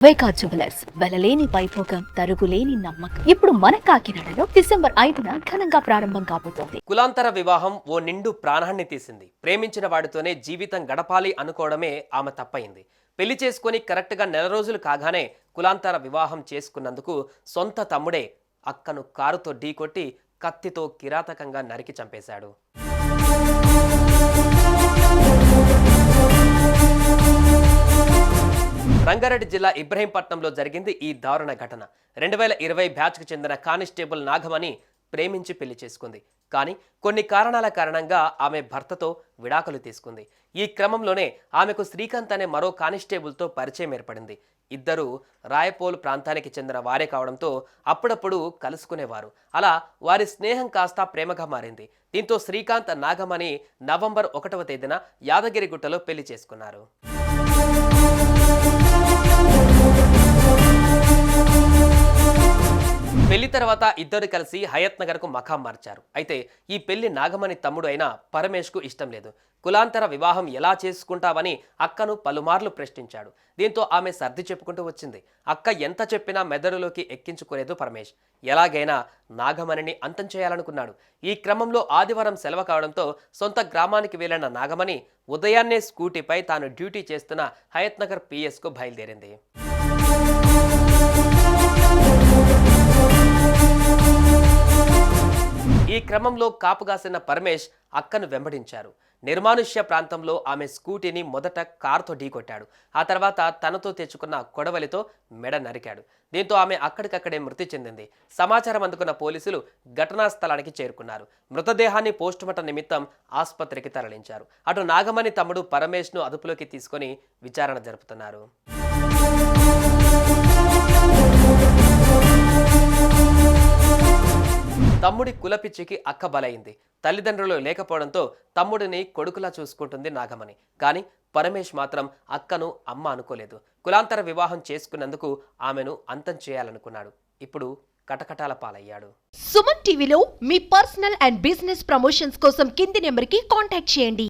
వైకా jewellers వెలలేని Vaibhogam తరుగులేని నమ్మకం. ఇప్పుడు మన కాకినాడలో డిసెంబర్ 5న ఘనంగా ప్రారంభం కాబోతోంది. కులాంతర వివాహం ఓ నిండు ప్రాణాన్ని తీసింది. ప్రేమించిన వాడితోనే జీవితం గడపాలి అనుకోవడమే ఆమె తప్పయింది. పెళ్లి చేసుకుని కరెక్ట్గా నెల రోజులు కాగానే కులాంతర వివాహం చేసుకున్నందుకు సొంత తమ్ముడే అక్కను కారుతో ఢీకొట్టి కత్తితో కిరాతకంగా నరికి చంపేశాడు. రంగారెడ్డి జిల్లా ఇబ్రహీంపట్నంలో జరిగింది ఈ దారుణ ఘటన. 2020 బ్యాచ్కు చెందిన కానిస్టేబుల్ నాగమణి ప్రేమించి పెళ్లి చేసుకుంది. కానీ కొన్ని కారణాల కారణంగా ఆమె భర్తతో విడాకులు తీసుకుంది. ఈ క్రమంలోనే ఆమెకు శ్రీకాంత్ అనే మరో కానిస్టేబుల్తో పరిచయం ఏర్పడింది. ఇద్దరు రాయపోల్ ప్రాంతానికి చెందిన వారే కావడంతో అప్పుడప్పుడు కలుసుకునేవారు. అలా వారి స్నేహం కాస్త ప్రేమగా మారింది. దీంతో శ్రీకాంత్ నాగమణి నవంబర్ 1వ తేదీన యాదగిరిగుట్టలో పెళ్లి చేసుకున్నారు. పెళ్లి తర్వాత ఇద్దరు కలిసి హయత్ నగర్కు మకాం మార్చారు. అయితే ఈ పెళ్లి నాగమణి తమ్ముడు అయిన పరమేష్కు ఇష్టం లేదు. కులాంతర వివాహం ఎలా చేసుకుంటావని అక్కను పలుమార్లు ప్రశ్నించాడు. దీంతో ఆమె సర్ది చెప్పుకుంటూ వచ్చింది. అక్క ఎంత చెప్పినా మెదడులోకి ఎక్కించుకోలేదు పరమేష్. ఎలాగైనా నాగమణిని అంతం చేయాలనుకున్నాడు. ఈ క్రమంలో ఆదివారం సెలవు కావడంతో సొంత గ్రామానికి వెళ్లిన నాగమణి ఉదయాన్నే స్కూటీపై తాను డ్యూటీ చేస్తున్న హయత్ నగర్ పిఎస్కు బయలుదేరింది. ఈ క్రమంలో కాపుగాసిన పరమేష్ అక్కను వెంబడించారు. నిర్మానుష్య ప్రాంతంలో ఆమె స్కూటీని మొదట కారుతో ఢీకొట్టాడు. ఆ తర్వాత తనతో తెచ్చుకున్న కొడవలితో మెడ నరికాడు. దీంతో ఆమె అక్కడికక్కడే మృతి చెందింది. సమాచారం అందుకున్న పోలీసులు ఘటనా స్థలానికి చేరుకున్నారు. మృతదేహాన్ని పోస్టుమార్టం నిమిత్తం ఆసుపత్రికి తరలించారు. అటు నాగమణి తమ్ముడు పరమేష్ను అదుపులోకి తీసుకొని విచారణ జరుపుతున్నారు. తమ్ముడి కులపిచ్చికి అక్క బలైంది. తల్లిదండ్రులు లేకపోవడంతో తమ్ముడిని కొడుకులా చూసుకుంటుంది నాగమణి. కానీ పరమేష్ మాత్రం అక్కను అమ్మ అనుకోలేదు. కులాంతర వివాహం చేసుకున్నందుకు ఆమెను అంతం చేయాలనుకున్నాడు. ఇప్పుడు కటకటాల పాలయ్యాడు. సుమన్ టీవీలో మీ పర్సనల్ అండ్ బిజినెస్ ప్రమోషన్స్ కోసం కింది నెంబర్కి కాంటాక్ట్ చేయండి.